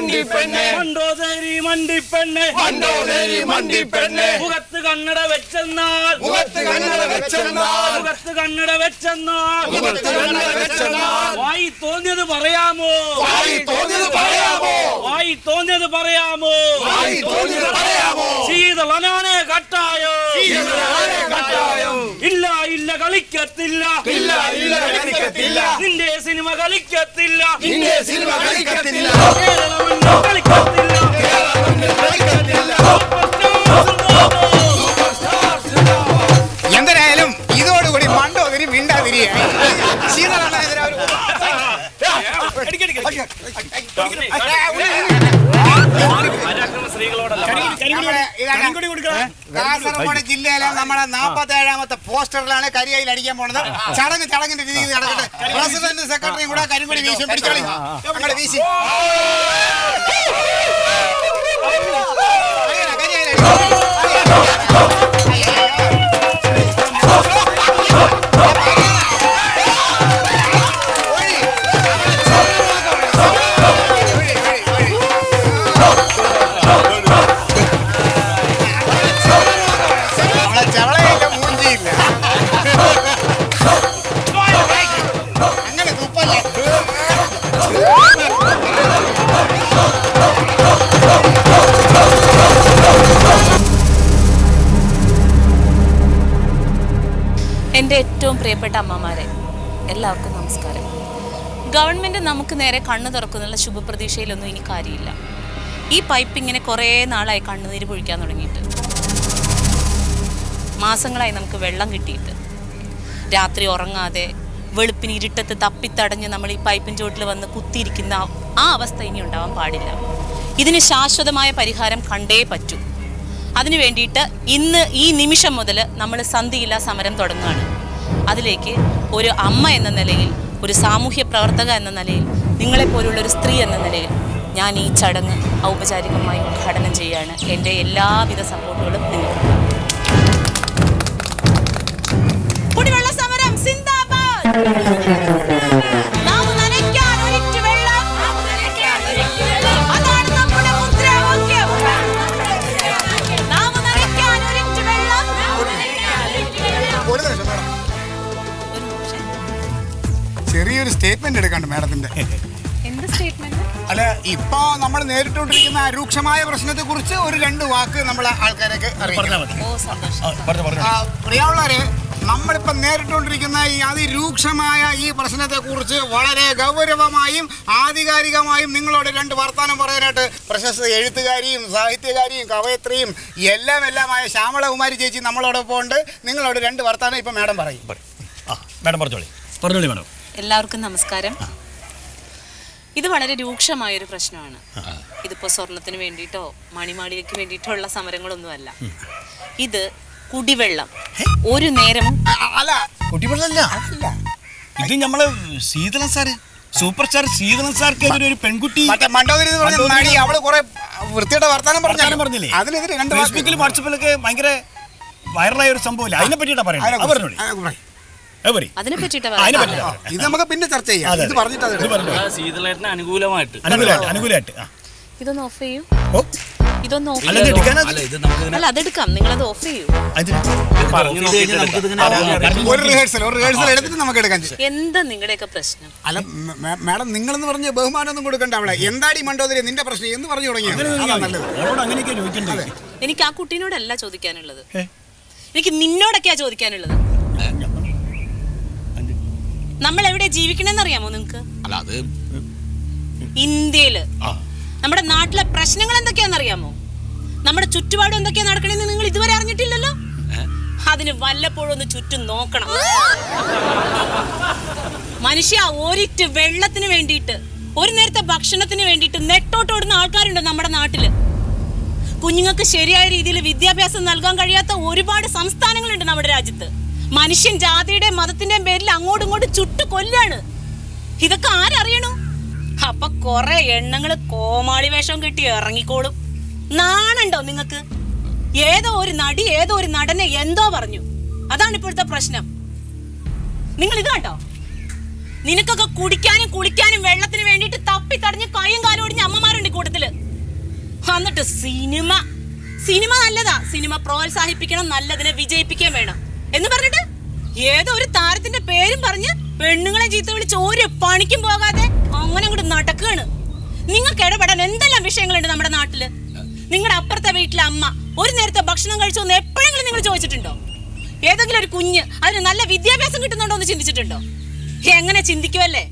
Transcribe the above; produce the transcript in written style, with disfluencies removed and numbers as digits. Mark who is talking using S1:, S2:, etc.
S1: മണ്ടിപ്പെണ്ണെ മണ്ടോദരി മണ്ടിപ്പെണ്ണെ മണ്ടോദരി മണ്ടിപ്പെണ്ണെ മുഖത്ത് കണ്ണട വെച്ചെന്നാൽ മുഖത്ത് കണ്ണട വെച്ചെന്നാൽ മുഖത്ത് കണ്ണട വെച്ചെന്നാൽ മുഖത്ത് കണ്ണട വെച്ചെന്നാൽ വായി തോന്നിയത് പറയാമോ വായി തോന്നിയത് പറയാമോ വായി തോന്നിയത് പറയാമോ വായി തോന്നിയത് പറയാമോ ശീതളനാണ് കട്ടായോ ശീതളനാണ് കട്ടായോ ഇല്ല ഇല്ല കളിക്കത്തില്ല ഇല്ല ഇല്ല കളിക്കത്തില്ല നിന്റെ സിനിമ കളിക്കത്തില്ല നിന്റെ സിനിമ കളിക്കത്തില്ല കേരളമണ്ണ കളിക്കത്തില്ല കേരളമണ്ണ കളിക്കത്തില്ല
S2: എന്തായാലും ഇതോടുകൂടി മണ്ടോദരി മിണ്ടാതിരിയായി കാസർഗോഡ് ജില്ലയിലെ നമ്മുടെ 47ാമത്തെ പോസ്റ്ററിലാണ് കരിയയിൽ അടിക്കാൻ പോണത്. ചടങ്ങിന്റെ രീതിയിൽ നടക്കട്ടെ. പ്രസിഡന്റ് സെക്രട്ടറിയും കൂടെ കരിങ്കൊടി വീശി പിടിച്ചോളി. അങ്ങോട്ട് വീശി
S3: എൻ്റെ ഏറ്റവും പ്രിയപ്പെട്ട അമ്മമാരെ എല്ലാവർക്കും നമസ്കാരം. ഗവൺമെൻറ് നമുക്ക് നേരെ കണ്ണു തുറക്കുന്നുള്ള ശുഭപ്രതീക്ഷയിലൊന്നും ഇനി കാര്യമില്ല. ഈ പൈപ്പ് ഇങ്ങനെ കുറേ നാളായി കണ്ണുനീര് പൊഴിക്കാൻ തുടങ്ങിയിട്ട്, മാസങ്ങളായി നമുക്ക് വെള്ളം കിട്ടിയിട്ട്, രാത്രി ഉറങ്ങാതെ വെളുപ്പിന് ഇരുട്ടത്ത് തപ്പിത്തടഞ്ഞ് നമ്മൾ ഈ പൈപ്പിൻ ചോട്ടിൽ വന്ന് കുത്തിയിരിക്കുന്ന ആ അവസ്ഥ ഇനി ഉണ്ടാവാൻ പാടില്ല. ഇതിന് ശാശ്വതമായ പരിഹാരം കണ്ടേ പറ്റൂ. അതിനു വേണ്ടിയിട്ട് ഇന്ന് ഈ നിമിഷം മുതൽ നമ്മൾ സന്ധിയില്ലാ സമരം തുടങ്ങുകയാണ്. അതിലേക്ക് ഒരു അമ്മ എന്ന നിലയിൽ, ഒരു സാമൂഹ്യ പ്രവർത്തക എന്ന നിലയിൽ, നിങ്ങളെപ്പോലുള്ളൊരു സ്ത്രീ എന്ന നിലയിൽ ഞാൻ ഈ ചടങ്ങ് ഔപചാരികമായി ഉദ്ഘാടനം ചെയ്യുകയാണ്. എൻ്റെ എല്ലാവിധ സപ്പോർട്ടുകളും നിങ്ങൾക്ക്. കുടിവെള്ള സമരം സിന്ദാബാദ്.
S2: ചെറിയൊരു സ്റ്റേറ്റ്മെന്റ് എടുക്കാണ്ട് മാഡത്തിന്റെ. അല്ല, ഇപ്പൊ നമ്മൾ നേരിട്ടുകൊണ്ടിരിക്കുന്ന രൂക്ഷമായ പ്രശ്നത്തെ കുറിച്ച് ഒരു 2 വാക്ക് നമ്മളെ ആൾക്കാരൊക്കെ പ്രിയമുള്ളവരെ, നമ്മളിപ്പോ നേരിട്ടുകൊണ്ടിരിക്കുന്ന ഈ അതിരൂക്ഷമായ ഈ പ്രശ്നത്തെ കുറിച്ച് വളരെ ഗൗരവമായും ആധികാരികമായും നിങ്ങളോട് 2 വർത്താനം പറയാനായിട്ട് പ്രശസ്ത എഴുത്തുകാരിയും സാഹിത്യകാരിയും കവയത്രിയും എല്ലാമായ ശ്യാമളകുമാരി ചേച്ചി നമ്മളോടൊപ്പം ഉണ്ട്. നിങ്ങളോട് 2 വർത്താനം ഇപ്പൊ മാഡം പറയും.
S1: മാഡം പറഞ്ഞോളി മാഡം.
S3: എല്ലാവർക്കും നമസ്കാരം. ഇത് വളരെ രൂക്ഷമായൊരു പ്രശ്നമാണ്. ഇതിപ്പോൾ സ്വർണത്തിന് വേണ്ടിയിട്ടോ മണിമാളികയ്ക്ക് വേണ്ടിയിട്ടോ ഉള്ള സമരങ്ങളൊന്നുമല്ല. ഇത് കുടിവെള്ളം ഒരു നേരം
S1: അല്ല, കുടിവെള്ളമല്ല, ഇത് നമ്മള് Sheethalan sir, super star Sheethalan സാർക്കെതിരെ ഒരു പെൺകുട്ടി
S2: അവള് കുറെ വൃത്തിയുടെ വർത്താനം പറഞ്ഞില്ലേ,
S1: അതിനെതിരെ ഫേസ്ബുക്കിലും വാട്സപ്പിലൊക്കെ ഭയങ്കര വൈറലായ ഒരു സംഭവമില്ല, അതിനെ പറ്റിയിട്ടാ പറയുന്നത്.
S2: ഇത് നമുക്ക് പിന്നെ ചർച്ച ചെയ്യാം. ഇത് പറഞ്ഞിട്ട്
S1: ശീതളേട്ടന് അനുകൂലമായിട്ട്
S3: ഇതൊന്ന് ഓഫ് ചെയ്യൂ. അല്ല, അതെടുക്കാം. നിങ്ങളത് ഓഫ് ചെയ്യൂ.
S2: ഒരു റിഹേഴ്സൽ എടുത്തിട്ട് നമുക്ക് എടുക്കാൻ.
S3: എന്താ നിങ്ങളുടെയൊക്കെ പ്രശ്നം?
S2: അല്ല മാഡം, നിങ്ങളെന്ന് പറഞ്ഞ ബഹുമാനമൊന്നും കൊടുക്കണ്ട. അവളെ എന്താടി മണ്ടോദരി നിന്റെ പ്രശ്നം എന്ന് പറഞ്ഞു തുടങ്ങിയത്.
S3: എനിക്ക് ആ കുട്ടീനോടല്ല ചോദിക്കാനുള്ളത്, എനിക്ക് നിന്നോടൊക്കെയാ ചോദിക്കാനുള്ളത്. നമ്മൾ എവിടെ ജീവിക്കണെന്ന് അറിയാമോ നിങ്ങൾക്ക്? ഇന്ത്യയില് നമ്മുടെ നാട്ടിലെ പ്രശ്നങ്ങൾ എന്തൊക്കെയാന്ന് അറിയാമോ? നമ്മുടെ ചുറ്റുപാടും എന്തൊക്കെയാ നടക്കണെന്ന് നിങ്ങൾ ഇതുവരെ അറിഞ്ഞിട്ടില്ലല്ലോ. അതിന് വല്ലപ്പോഴും ഒന്ന് ചുറ്റും നോക്കണം. മനുഷ്യ, ഒരിറ്റ് വെള്ളത്തിന് വേണ്ടിയിട്ട്, ഒരു നേരത്തെ ഭക്ഷണത്തിന് വേണ്ടിയിട്ട് നെട്ടോട്ടോടുന്ന ആൾക്കാരുണ്ട് നമ്മുടെ നാട്ടില്. കുഞ്ഞുങ്ങൾക്ക് ശരിയായ രീതിയിൽ വിദ്യാഭ്യാസം നൽകാൻ കഴിയാത്ത ഒരുപാട് സംസ്ഥാനങ്ങളുണ്ട് നമ്മുടെ രാജ്യത്ത്. മനുഷ്യൻ ജാതിയുടെയും മതത്തിന്റെയും പേരിൽ അങ്ങോട്ടും ഇങ്ങോട്ടും ചുട്ടു കൊല്ലാണ്. ഇതൊക്കെ ആരറിയണു? അപ്പൊ കൊറേ എണ്ണങ്ങള് കോമാളി വേഷം കെട്ടി ഇറങ്ങിക്കോളും. നാണുണ്ടോ നിങ്ങക്ക്? ഏതോ ഒരു നടി ഏതോ ഒരു നടനെ എന്തോ പറഞ്ഞു, അതാണ് ഇപ്പോഴത്തെ പ്രശ്നം. നിങ്ങൾ ഇത് കണ്ടോ? നിനക്കൊക്കെ കുടിക്കാനും കുളിക്കാനും വെള്ളത്തിന് വേണ്ടിയിട്ട് തപ്പി തടഞ്ഞ് കൈയും കാലും ഒടിഞ്ഞ അമ്മമാരുണ്ട് കൂട്ടത്തില്. എന്നിട്ട് സിനിമ നല്ലതാ, സിനിമ പ്രോത്സാഹിപ്പിക്കണം, നല്ലതിനെ വിജയിപ്പിക്കാൻ വേണം എന്ന് പറഞ്ഞിട്ട് ഏതോ ഒരു താരത്തിന്റെ പേരും പറഞ്ഞ് പെണ്ണുങ്ങളെ ചീത്ത വിളിച്ച് ഒരു പണിക്കും പോകാതെ അങ്ങനെ അങ്ങോട്ട് നടക്കുകയാണ്. നിങ്ങൾക്ക് ഇടപെടാൻ എന്തെല്ലാം വിഷയങ്ങളുണ്ട് നമ്മുടെ നാട്ടില്. നിങ്ങളുടെ അപ്പുറത്തെ വീട്ടിലെ അമ്മ ഒരു നേരത്തെ ഭക്ഷണം കഴിച്ചോന്ന് എപ്പോഴെങ്കിലും നിങ്ങൾ ചോദിച്ചിട്ടുണ്ടോ? ഏതെങ്കിലും ഒരു കുഞ്ഞ് അതിന് നല്ല വിദ്യാഭ്യാസം കിട്ടുന്നുണ്ടോ എന്ന് ചിന്തിച്ചിട്ടുണ്ടോ? എങ്ങനെ ചിന്തിക്കുമല്ലേ?